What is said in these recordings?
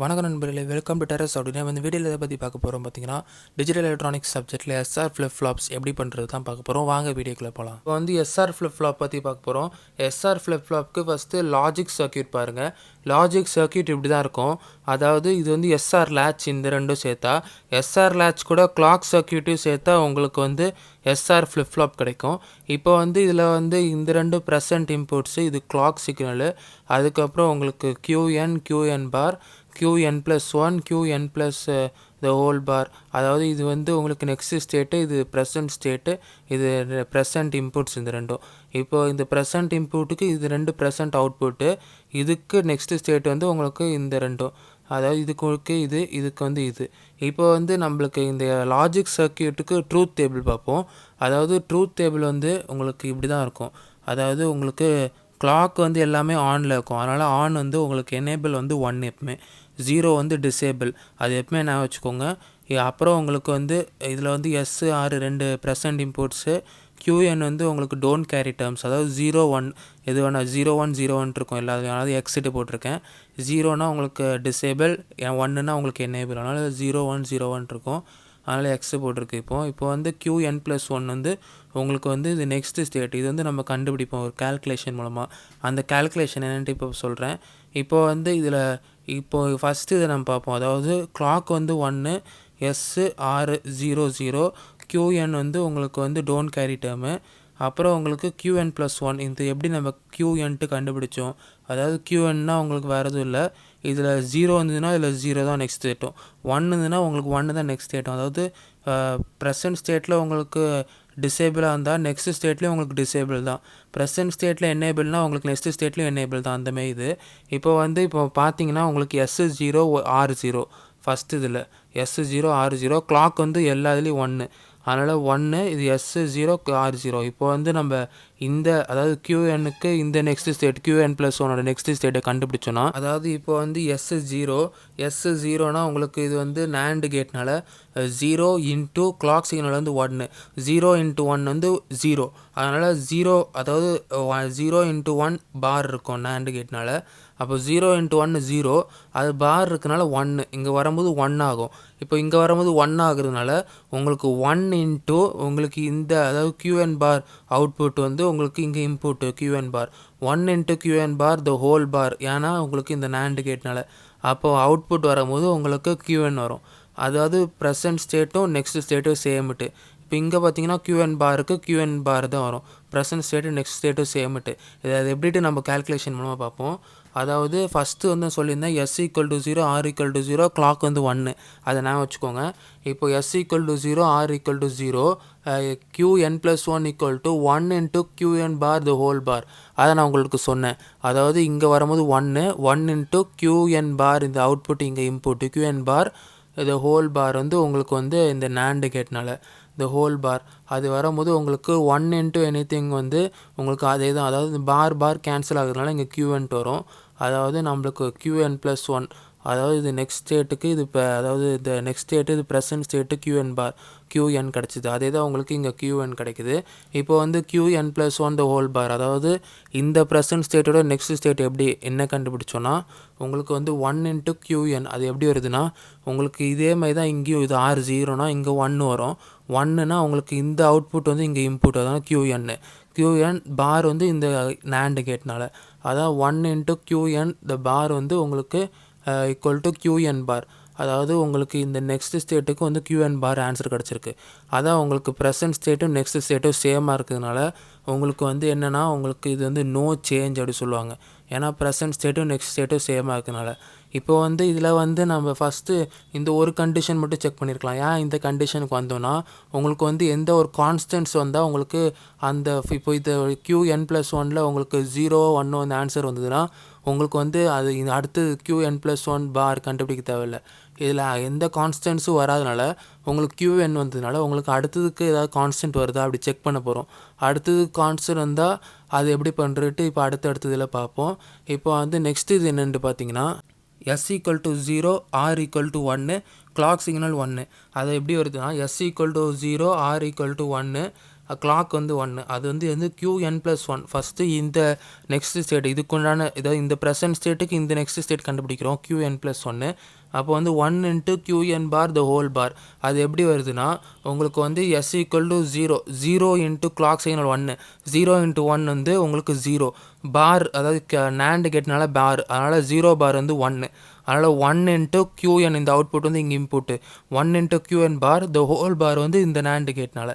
வணக்கம் நண்பர்களே, welcome to terraceout. இந்த வீடியோவில் எதை பற்றி பார்க்க போகிறோம் பார்த்தீங்கன்னா, டிஜிட்டல் எலக்ட்ரானிக்ஸ் சப்ஜெக்ட்டில் எஸ்ஆர் ஃப்ளிப் ஃப்ளாப்ஸ் எப்படி பண்ணுறது தான் பார்க்க போகிறோம். வாங்க வீடியோக்குள்ளே போகலாம். இப்போ எஸ்ஆர் ஃப்ளிப் ஃப்ளாப் பற்றி பார்க்க போகிறோம். எஸ்ஆர் ஃப்ளிப் ஃப்ளாப்க்கு ஃபஸ்ட்டு லாஜிக் சர்க்யூட் பாருங்கள். லாஜிக் சர்க்யூட் இப்படி தான் இருக்கும். அதாவது இது எஸ்ஆர் லேட்ச், இந்த ரெண்டும் சேர்த்தா எஸ்ஆர் லேட்ச் கூட கிளாக் சர்க்யூட்டையும் சேர்த்தா உங்களுக்கு எஸ்ஆர் ஃப்ளிப் ஃப்ளாப் கிடைக்கும். இப்போ இதில் இந்த ரெண்டு ப்ரெசன்ட் இன்புட்ஸு, இது கிளாக் சிக்னலு, அதுக்கப்புறம் உங்களுக்கு QN bar, QN + 1, QN + the whole bar. அதாவது இது உங்களுக்கு நெக்ஸ்ட் ஸ்டேட்டு, இது ப்ரெசன்ட் ஸ்டேட்டு, இது ப்ரெசன்ட் இன்புட்ஸ் இந்த ரெண்டும். இப்போ இந்த ப்ரெசன்ட் இன்புட்டுக்கு இது ரெண்டு ப்ரெசன்ட் அவுட்புட்டு, இதுக்கு நெக்ஸ்ட் ஸ்டேட் உங்களுக்கு இந்த ரெண்டும். அதாவது இதுக்கு இதுக்கு இது. இப்போ நம்மளுக்கு இந்த லாஜிக் சர்க்யூட்டுக்கு ட்ரூத் டேபிள் பார்ப்போம். அதாவது ட்ரூத் டேபிள் உங்களுக்கு இப்படி தான் இருக்கும். அதாவது உங்களுக்கு கிளாக் எல்லாமே ஆனில் இருக்கும். அதனால் ஆன் உங்களுக்கு எனேபிள் 1 எப்பவுமே, 0 டிசேபிள், அது எப்பவுமே நான் வச்சுக்கோங்க. அப்புறம் உங்களுக்கு இதில் SR ரெண்டு ப்ரெசன்ட் இன்புட்ஸு, QN உங்களுக்கு டோன்ட் கேரி டேர்ம்ஸ், அதாவது 0 1 எது வேணால் 0 1 0 1 இருக்கும் எல்லாத்தையும். அதாவது எக்ஸிட்டு போட்டிருக்கேன். 0னா உங்களுக்கு டிசேபிள், 1னா உங்களுக்கு எனேபிள், அதனால் 0 1 0 1 இருக்கும். அதனால் எக்ஸு போட்டிருக்கு. இப்போ QN + 1 உங்களுக்கு இது நெக்ஸ்ட் ஸ்டேட். இது நம்ம கண்டுபிடிப்போம் ஒரு கேல்குலேஷன் மூலமாக. அந்த கேல்குலேஷன் என்னென்ட்டு இப்போ சொல்கிறேன். இப்போ இதில் ஃபஸ்ட்டு இதை நம்ம பார்ப்போம். அதாவது கிளாக் 1, SR 0 0, QN உங்களுக்கு டோன்ட் கேரி டேர்மு. அப்புறம் உங்களுக்கு QN + 1, இது எப்படி நம்ம QNட்டு கண்டுபிடிச்சோம். அதாவது QNனா உங்களுக்கு வேறு எதுவும் இல்லை. இதில் 0 இருந்ததுன்னா இதில் 0 தான் நெக்ஸ்ட் ஸ்டேட்டும், 1 இருந்ததுன்னா உங்களுக்கு 1 தான் நெக்ஸ்ட் ஸ்டேட்டும். அதாவது ப்ரெசன்ட் ஸ்டேட்டில் உங்களுக்கு டிசேபிளாக இருந்தால் நெக்ஸ்ட் ஸ்டேட்லேயும் உங்களுக்கு டிசேபிள் தான். ப்ரெசன்ட் ஸ்டேட்டில் எனேபிள்னால் உங்களுக்கு நெக்ஸ்ட் ஸ்டேட்லேயும் எனேபிள் தான், அந்தமாரி இது. இப்போ பார்த்தீங்கன்னா உங்களுக்கு S0 R0 ஃபஸ்ட்டு இதில் S0 R0, கிளாக் எல்லா இதுலேயும் 1, அதனால் 1, இது S0 R0. இப்போ நம்ம அதாவது QNக்கு இந்த நெக்ஸ்ட் ஸ்டேட், QN + 1 நெக்ஸ்ட் ஸ்டேட்டை கண்டுபிடிச்சோன்னா, அதாவது இப்போ S0னா உங்களுக்கு இது NAND கேட்னால 0 இன்ட்டு கிளாக் சிக்னல் 1, 0 × 1 0, அதனால் 0, அதாவது 0 × 1 பார் இருக்கும் NAND கேட்னால. அப்போ 0 × 1 0, அது பார் இருக்கனால 1, இங்கே வரும்போது 1 ஆகும். இப்போ இங்கே வரும்போது 1 ஆகுறதுனால உங்களுக்கு 1 இன்ட்டு உங்களுக்கு அதாவது QN பார் அவுட்புட் உங்களுக்கு இங்கே input QN bar, 1 × QN bar the whole bar, ஏன்னா உங்களுக்கு இந்த NAND கேட்னால. அப்போது அவுட்புட் வரும்போது உங்களுக்கு QN வரும். அதாவது ப்ரெசன்ட் ஸ்டேட்டும் நெக்ஸ்ட் ஸ்டேட்டும் சேமிட்டு. இப்போ இங்கே பார்த்தீங்கன்னா QN பாருக்கு QN பார் தான் வரும், ப்ரெசன்ட் ஸ்டேட்டு நெக்ஸ்ட் ஸ்டேட்டும் சேமிட்டு. அது எப்படிட்டு நம்ம கேல்குலேஷன் மூலமாக பார்ப்போம். அதாவது ஃபஸ்ட்டு சொல்லியிருந்தேன் S = 0, R = 0, கிளாக் 1, அதை நான் வச்சுக்கோங்க. இப்போ S = 0, R = 0, QN + 1 = 1 × QN bar the whole பார், அதை நான் உங்களுக்கு சொன்னேன். அதாவது இங்கே வரும்போது 1 × QN பார், இந்த அவுட்புட் இங்கே input QN bar the whole bar உங்களுக்கு இந்த NAND கேட்னால the whole பார், அது வரும்போது உங்களுக்கு 1 × anything உங்களுக்கு அதே தான். அதாவது பார் கேன்சல் ஆகுறதுனால இங்கே QNட்டு வரும். அதாவது நம்மளுக்கு QN + 1, அதாவது இது நெக்ஸ்ட் ஸ்டேட்டுக்கு இது இப்போ, அதாவது இந்த நெக்ஸ்ட் ஸ்டேட்டு இது ப்ரெசன்ட் ஸ்டேட்டு QN கிடச்சிது. அதே தான் உங்களுக்கு இங்கே QN கிடைக்குது. இப்போ QN + 1 the whole பார், அதாவது இந்த ப்ரெசன்ட் ஸ்டேட்டோட நெக்ஸ்ட் ஸ்டேட் என்ன கண்டுபிடிச்சோன்னா உங்களுக்கு 1 × QN, அது எப்படி வருதுன்னா உங்களுக்கு இதே மாதிரி தான் இங்கேயும். இது R0னா இங்கே 1 வரும், 1னா உங்களுக்கு இந்த அவுட்புட் இங்கே இன்புட், அதாவது QN பார் இந்த NAND கேட்னால. அதான் 1 × QN the பார் உங்களுக்கு = QN பார். அதாவது உங்களுக்கு இந்த நெக்ஸ்ட் ஸ்டேட்டுக்கு QN பார் ஆன்சர் கிடச்சிருக்கு. அதான் உங்களுக்கு ப்ரெசன்ட் ஸ்டேட்டும் நெக்ஸ்ட் ஸ்டேட்டும் சேமாக இருக்கிறதுனால உங்களுக்கு என்னென்னா உங்களுக்கு இது நோ சேஞ்ச் அப்படி சொல்லுவாங்க. ஏன்னா ப்ரெசன்ட் ஸ்டேட்டும் நெக்ஸ்ட் ஸ்டேட்டும் சேமாக இருக்கிறதுனால. இப்போ இதில் நம்ம ஃபஸ்ட்டு இந்த ஒரு கண்டிஷன் மட்டும் செக் பண்ணியிருக்கலாம். ஏன் இந்த கண்டிஷனுக்கு வந்தோன்னா உங்களுக்கு எந்த ஒரு கான்ஸ்டன்ட்ஸ் வந்தால் உங்களுக்கு இப்போ இது QN + 1 உங்களுக்கு 0 1 ஆன்சர் வந்ததுன்னா உங்களுக்கு அது அடுத்து QN + 1 பார் கண்டுபிடிக்க தேவையில்லை. இதில் எந்த கான்ஸ்டன்ட்ஸும் வராதனால உங்களுக்கு QN வந்ததுனால உங்களுக்கு அடுத்ததுக்கு ஏதாவது கான்ஸ்டன்ட் வருதா அப்படி செக் பண்ண போகிறோம். அடுத்தது கான்ஸ்டன்ட் வந்தால் அது எப்படி பண்ணுறதுட்டு இப்போ அடுத்ததில் பார்ப்போம். இப்போ நெக்ஸ்ட் இது என்னென்னு பார்த்தீங்கன்னா, S = 0, R = 1, கிளாக் சிக்னல் 1, அது எப்படி வருதுன்னா S = 0, R = 1, கிளாக் வந்து 1 அது வந்து qn+1 ஃபஸ்ட்டு இந்த நெக்ஸ்ட் ஸ்டேட் இதுக்குண்டான இதாவது இந்த ப்ரெசன்ட் ஸ்டேட்டுக்கு இந்த நெக்ஸ்ட் ஸ்டேட் கண்டுபிடிக்கிறோம் qn+1 அப்போ வந்து 1 × qn bar the whole bar அது எப்படி வருதுன்னா உங்களுக்கு வந்து s = 0 0 × கிளாக் சிக்னல் 1 0 × 1 வந்து உங்களுக்கு 0 பார் அதாவது NAND கேட்னால பார் அதனால் 0 பார் வந்து 1 அதனால் 1 × qn இந்த அவுட்புட் வந்து இங்கே input 1 × qn bar the whole bar வந்து இந்த NAND கேட்னால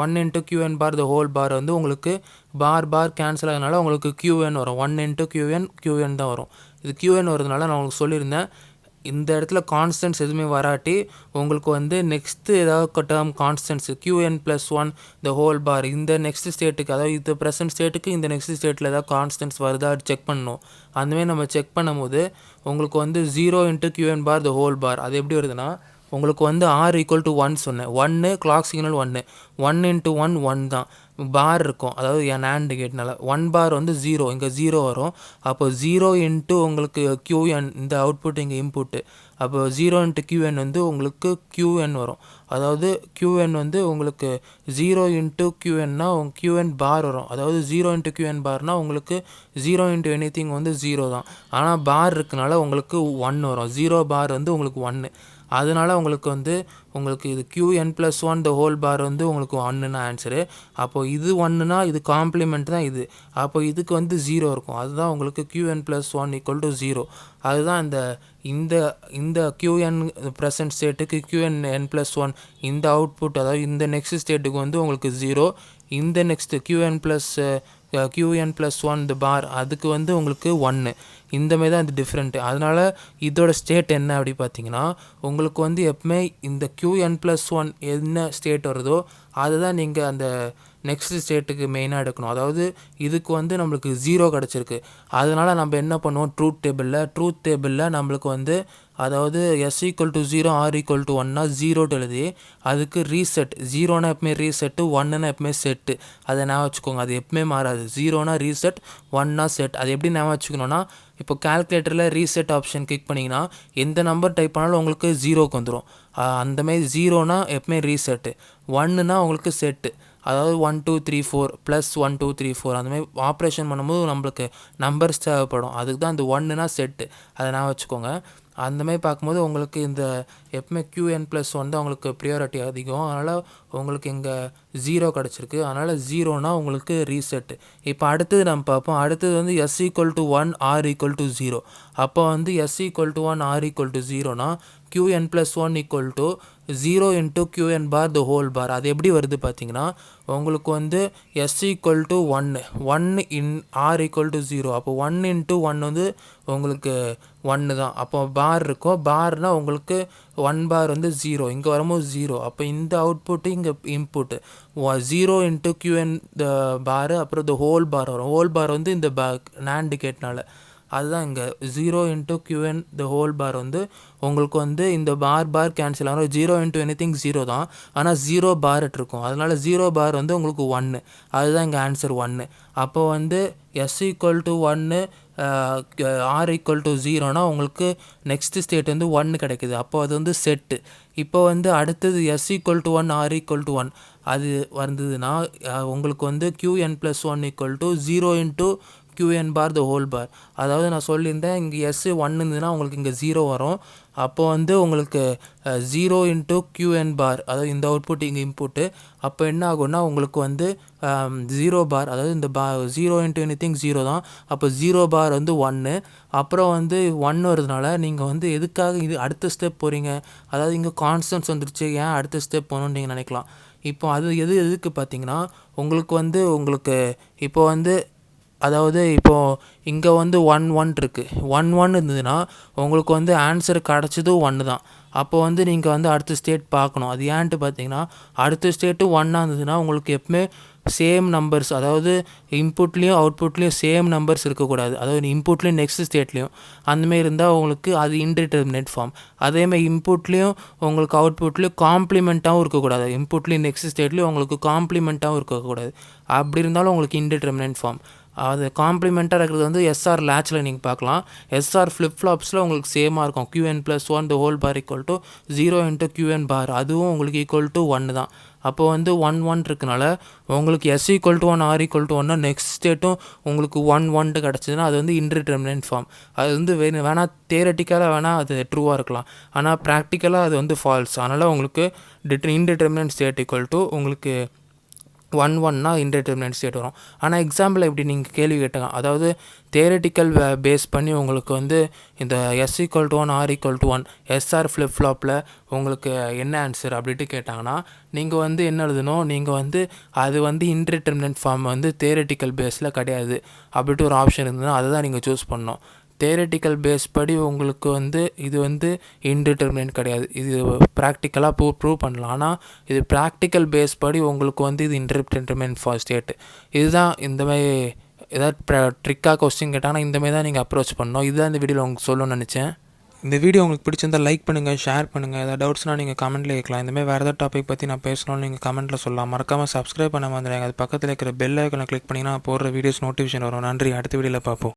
1 × qn bar the whole bar வந்து உங்களுக்கு பார் கேன்சல் ஆகிறதுனால உங்களுக்கு qn வரும் 1 × qn தான் வரும் இது qn வரதுனால நான் உங்களுக்கு சொல்லியிருந்தேன் இந்த இடத்துல கான்ஸ்டன்ட்ஸ் எதுவுமே வராட்டி உங்களுக்கு வந்து நெக்ஸ்ட்டு ஏதாவது term constants qn+1 the whole bar இந்த நெக்ஸ்ட் ஸ்டேட்டுக்கு அதாவது இந்த ப்ரெசன்ட் ஸ்டேட்டுக்கு இந்த நெக்ஸ்ட் ஸ்டேட்டில் ஏதாவது கான்ஸ்டன்ட்ஸ் வருதா செக் பண்ணணும் அந்தமாதிரி நம்ம செக் பண்ணும்போது உங்களுக்கு வந்து 0 × qn bar the whole bar அது எப்படி வருதுன்னா உங்களுக்கு வந்து r = 1 சொன்னேன் 1 கிளாக் சிக்னல் 1 1 × 1 1 தான் பார் இருக்கும் அதாவது என் NAND கேட்னால 1 பார் வந்து 0 இங்கே 0 வரும் அப்போ 0 × உங்களுக்கு qn இந்த அவுட்புட் இங்கே இன்புட்டு அப்போ 0 × qn வந்து உங்களுக்கு qn வரும் அதாவது qn வந்து உங்களுக்கு 0 × qnனா qn பார் வரும் அதாவது 0 × qn பார்னால் உங்களுக்கு 0 × anything வந்து 0 தான் ஆனால் பார் இருக்கனால உங்களுக்கு 1 வரும் 0 பார் வந்து உங்களுக்கு 1 அதனால் உங்களுக்கு வந்து உங்களுக்கு இது qn+1 த ஹோல் பார் வந்து உங்களுக்கு 1னா ஆன்சரு அப்போது இது 1னா இது காம்ப்ளிமெண்ட் தான் இது அப்போ இதுக்கு வந்து 0 இருக்கும் அதுதான் உங்களுக்கு qn+1 = 0 அதுதான் இந்த qn ப்ரெசன்ட் ஸ்டேட்டுக்கு qn+1 இந்த அவுட்புட் அதாவது இந்த நெக்ஸ்ட் ஸ்டேட்டுக்கு வந்து உங்களுக்கு 0 இந்த நெக்ஸ்ட் qn+1 இந்த பார் அதுக்கு வந்து உங்களுக்கு 1 இந்தமாரி தான் இது டிஃப்ரெண்ட்டு அதனால் இதோட ஸ்டேட் என்ன அப்படி பார்த்தீங்கன்னா உங்களுக்கு வந்து எப்பவுமே இந்த qn+1 என்ன ஸ்டேட் வருதோ அதுதான் நீங்கள் அந்த நெக்ஸ்ட் ஸ்டேட்டுக்கு மெயினாக எடுக்கணும் அதாவது இதுக்கு வந்து நம்மளுக்கு 0 கிடச்சிருக்கு அதனால் நம்ம என்ன பண்ணுவோம் ட்ரூத் டேபிளில் நம்மளுக்கு வந்து அதாவது s = 0 r = 1னா 0 எழுதி அதுக்கு ரீசெட் 0னா எப்பவுமே ரீசெட்டு 1னா எப்பவுமே செட்டு அதை ஞாபகம் வச்சுக்கோங்க அது எப்பவுமே மாறாது 0னா ரீசெட் 1னா செட் அது எப்படி ஞாபகம் வச்சுக்கணும்னா இப்போ கால்குலேட்டரில் ரீசெட் ஆப்ஷன் கிளிக் பண்ணிங்கன்னா எந்த நம்பர் டைப் பண்ணாலும் உங்களுக்கு 0க்கு வந்துடும் அந்தமாரி 0னா எப்பவுமே ரீசெட்டு 1னா உங்களுக்கு செட்டு அதாவது 1 2 3 4 ப்ளஸ் 1 2 3 4 அந்தமாதிரி ஆப்ரேஷன் பண்ணும்போது நம்மளுக்கு நம்பர்ஸ் தேவைப்படும் அதுக்கு தான் இந்த 1னா செட்டு அதை நான் வச்சுக்கோங்க அந்தமாதிரி பார்க்கும்போது உங்களுக்கு இந்த எப்பவுமே qn+1 தான் உங்களுக்கு ப்ரியாரிட்டி அதிகம் அதனால் உங்களுக்கு இங்கே 0 கிடச்சிருக்கு அதனால் 0னா உங்களுக்கு ரீசெட்டு இப்போ அடுத்தது நம்ம பார்ப்போம் அடுத்தது வந்து s = 1 r = 0 அப்போ வந்து s = 1 r = 0னா qn+1 = 0 × qn bar the whole bar அது எப்படி வருது பார்த்தீங்கன்னா உங்களுக்கு வந்து s = 1 in r = 0 அப்போ 1 × 1 வந்து உங்களுக்கு 1 தான் அப்போ பார் இருக்கும் பார்னால் உங்களுக்கு 1 பார் வந்து 0 இங்கே வரும்போது 0 அப்போ இந்த அவுட்புட்டு இங்கே இன்புட்டு 0 × qn த பார் அப்புறம் இந்த ஹோல் பார் வரும் ஹோல் பார் வந்து இந்த NAND கேட்னால அதுதான் இங்கே 0 × qn த ஹோல் பார் வந்து உங்களுக்கு வந்து இந்த பார் கேன்சல் ஆகும் 0 × anything 0 தான் ஆனால் 0 பார் இருக்கும் அதனால் 0 பார் வந்து உங்களுக்கு 1 அதுதான் இங்கே ஆன்சர் 1 அப்போ வந்து s = 1 r = 0னா உங்களுக்கு நெக்ஸ்ட் ஸ்டேட் வந்து 1 கிடைக்குது அப்போ அது வந்து செட்டு இப்போ வந்து அடுத்தது s = 1 r = 1 அது வந்ததுன்னா உங்களுக்கு வந்து qn+1 = 0 × qn bar the whole பார் அதாவது நான் சொல்லியிருந்தேன் இங்கே s 1 இருந்ததுன்னா உங்களுக்கு இங்கே 0 வரும் அப்போ வந்து உங்களுக்கு 0 × qn பார் அதாவது இந்த அவுட்புட் இங்கே இன்புட்டு அப்போ என்ன ஆகும்னா உங்களுக்கு வந்து 0 பார் அதாவது இந்த 0 × anything 0 தான் அப்போ 0 பார் வந்து 1 அப்புறம் வந்து 1 வருதுனால நீங்கள் வந்து எதுக்காக இது அடுத்த ஸ்டெப் போகிறீங்க அதாவது இங்கே கான்ஸ்டன்ட்ஸ் வந்துருச்சு ஏன் அடுத்த ஸ்டெப் போகணுன்னு நீங்கள் நினைக்கலாம் இப்போ அது எதுக்கு பார்த்தீங்கன்னா உங்களுக்கு இப்போ வந்து அதாவது இப்போது இங்கே வந்து 1 1 இருக்குது 1 1 இருந்ததுன்னா உங்களுக்கு வந்து ஆன்சர் கிடச்சதும் 1 தான் அப்போ வந்து நீங்கள் வந்து அடுத்த ஸ்டேட் பார்க்கணும் அது ஏன்ட்டு பார்த்தீங்கன்னா அடுத்த ஸ்டேட்டு 1ஆக இருந்ததுன்னா உங்களுக்கு எப்பவுமே சேம் நம்பர்ஸ் அதாவது இன்புட்லேயும் அவுட்புட்லேயும் சேம் நம்பர்ஸ் இருக்கக்கூடாது அதாவது இன்புட்லேயும் நெக்ஸ்ட் ஸ்டேட்லேயும் அந்தமாரி இருந்தால் உங்களுக்கு அது இன்டிட்டர்மினேட் ஃபார்ம் அதேமாதிரி இன்புட்லேயும் உங்களுக்கு அவுட்புட்லேயும் காம்ப்ளிமெண்ட்டாகவும் இருக்கக்கூடாது இன்புட்லேயும் நெக்ஸ்ட் ஸ்டேட்லேயும் உங்களுக்கு காம்ப்ளிமெண்ட்டாகவும் இருக்கக்கூடாது அப்படி இருந்தாலும் உங்களுக்கு இன்டிட்டர்மினேட் ஃபார்ம் அது காம்ப்ளிமெண்ட்டாக இருக்கிறது வந்து எஸ்ஆர் லேட்சில் நீங்கள் பார்க்கலாம் எஸ்ஆர் ஃப்ளிப்ஃப்ளாப்ஸில் உங்களுக்கு சேமாக இருக்கும் qn+1 the whole bar = 0 × qn பார் அதுவும் உங்களுக்கு ஈக்குவல் டு 1 தான் அப்போ வந்து 1 1 இருக்கனால உங்களுக்கு S equal to 1 R equal to 1னா நெக்ஸ்ட் ஸ்டேட்டும் உங்களுக்கு 1 1 கிடச்சிதுன்னா அது வந்து இன்டிடெர்மினன்ட் ஃபார்ம். அது வந்து வேணால் தியரட்டிக்கலாக வேணால் அது ட்ரூவாக இருக்கலாம், ஆனால் ப்ராக்டிக்கலாக அது வந்து ஃபால்ஸ். அதனால் உங்களுக்கு இன்டிடெர்மினன்ட் ஸ்டேட் ஈக்குவல் டு உங்களுக்கு 1 1னா இன்டிடெர்மினன்ட் ஸ்டேட் வரும். ஆனால் எக்ஸாம்பிள் எப்படி நீங்கள் கேள்வி கேட்டாங்க, அதாவது தியரட்டிக்கல் பேஸ் பண்ணி உங்களுக்கு வந்து இந்த S equal to 1 R equal to 1 SR flip ஃப்ளாப்பில் உங்களுக்கு என்ன ஆன்சர் அப்படின்ட்டு கேட்டாங்கன்னா நீங்கள் வந்து என்ன எழுதணும், நீங்கள் வந்து அது வந்து இன்டிடெர்மினன்ட் ஃபார்ம் வந்து தியரட்டிக்கல் பேஸில் கிடையாது அப்படின்ட்டு ஒரு ஆப்ஷன் இருந்ததுன்னா அதை தான் நீங்கள் சூஸ் பண்ணணும். தியரட்டிக்கல் பேஸ் படி உங்களுக்கு வந்து இது வந்து இன்டிடெர்மினன்ட் கிடையாது, இது ப்ராக்டிக்கலாக ப்ரூவ் பண்ணலாம். ஆனால் இது ப்ராக்டிக்கல் பேஸ் படி உங்களுக்கு வந்து இது இன்டிடெர்மினன்ட் ஃபார் ஸ்டேட்டு. இதுதான் இந்த மாதிரி ஏதாவது ட்ரிக்காக கொஸ்டின் கேட்டாங்கன்னா இந்த மாதிரி தான் நீங்கள் அப்ரோச் பண்ணணும். இதுதான் இந்த வீடியோவில் உங்களுக்கு சொல்லணும்னு நினச்சேன். இந்த வீடியோ உங்களுக்கு பிடிச்சிருந்தால் லைக் பண்ணுங்கள், ஷேர் பண்ணுங்கள். ஏதாவது டவுட்ஸ்னால் நீங்கள் கமெண்ட்டில் கேட்கலாம். இந்தமாதிரி வேறு ஏதாவது டாபிக் பற்றி நான் பேசணும்னு நீங்கள் கமெண்ட்டில் சொல்லலாம். மறக்காமல் சப்ஸ்கிரைப் பண்ண வந்துடுங்க. அது பக்கத்தில் இருக்கிற பெல் ஐக்கனை கிளிக் பண்ணிங்கன்னா போடுற வீடியோஸ் நோட்டிஃபிகேஷன் வரும். நன்றி, அடுத்த வீடியோவில் பார்ப்போம்.